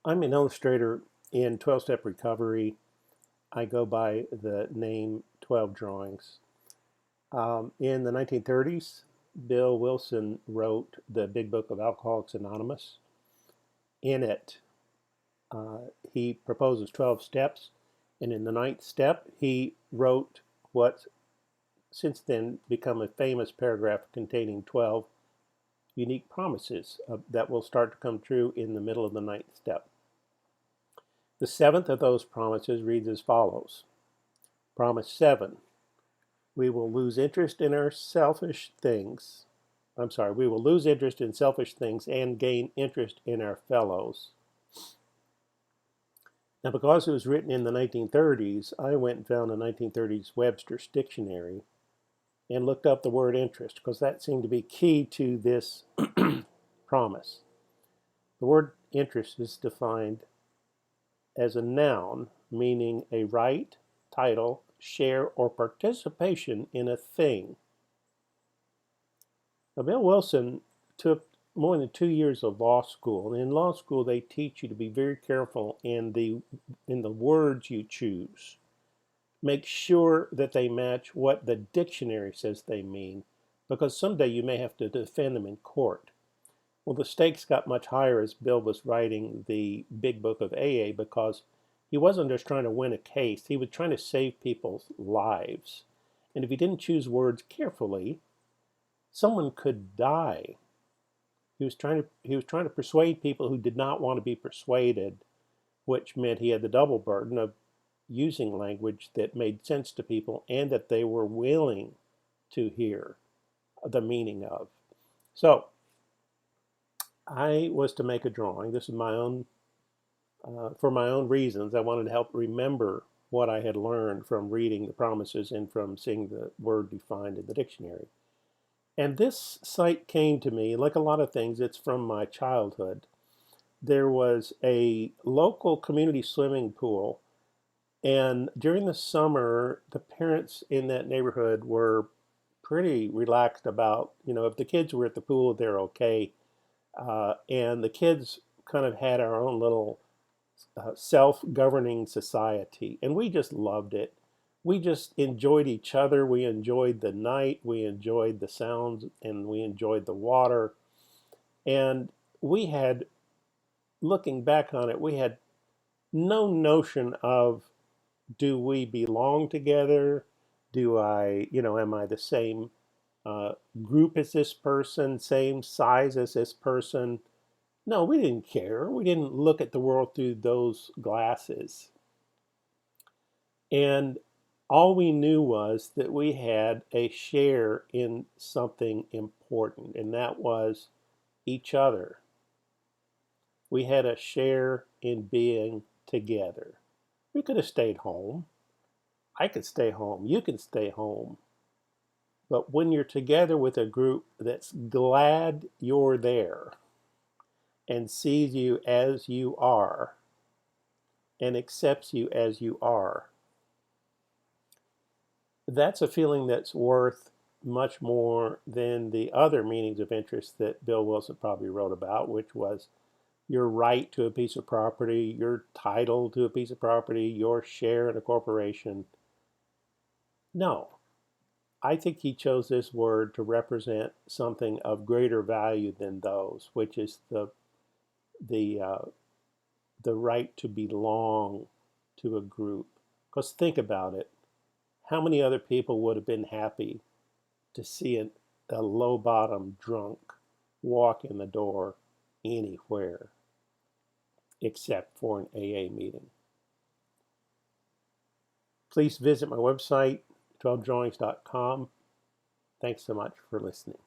I'm an illustrator in 12-step recovery. I go by the name 12 Drawings. In the 1930s, Bill Wilson wrote the Big Book of Alcoholics Anonymous. In it, he proposes 12 steps, and in the ninth step, he wrote what's since then become a famous paragraph containing 12 unique promises that will start to come true in the middle of the ninth step. The seventh of those promises reads as follows. Promise 7, we will lose interest in our selfish things. We will lose interest in selfish things and gain interest in our fellows. Now, because it was written in the 1930s, I went and found a 1930s Webster's dictionary and looked up the word interest because that seemed to be key to this promise. The word interest is defined as a noun meaning a right, title, share, or participation in a thing. Now, Bill Wilson took more than 2 years of law school, and in law school they teach you to be very careful in the words you choose. Make sure that they match what the dictionary says they mean, because someday you may have to defend them in court. Well, the stakes got much higher as Bill was writing the Big Book of AA because he wasn't just trying to win a case, he was trying to save people's lives. And if he didn't choose words carefully, someone could die. He was trying to persuade people who did not want to be persuaded, which meant he had the double burden of using language that made sense to people and that they were willing to hear the meaning of. So I was to make a drawing. This is my own, for my own reasons. I wanted to help remember what I had learned from reading the promises and from seeing the word defined in the dictionary. And this site came to me, like a lot of things, it's from my childhood. There was a local community swimming pool, and during the summer, the parents in that neighborhood were pretty relaxed about, if the kids were at the pool, they're okay. And the kids kind of had our own little self-governing society, and we just loved it. We just enjoyed each other. We enjoyed the night. We enjoyed the sounds, and we enjoyed the water. And we had, looking back on it, we had no notion of, do we belong together? Am I the same group as this person, same size as this person? No, we didn't care. We didn't look at the world through those glasses. And all we knew was that we had a share in something important, and that was each other. We had a share in being together. We could have stayed home. I could stay home. You can stay home. But when you're together with a group that's glad you're there and sees you as you are and accepts you as you are, that's a feeling that's worth much more than the other meanings of interest that Bill Wilson probably wrote about, which was your right to a piece of property, your title to a piece of property, your share in a corporation. No, I think he chose this word to represent something of greater value than those, which is the uh, the right to belong to a group. Because think about it, how many other people would have been happy to see a low bottom drunk walk in the door anywhere except for an AA meeting? Please visit my website, 12drawings.com. Thanks so much for listening.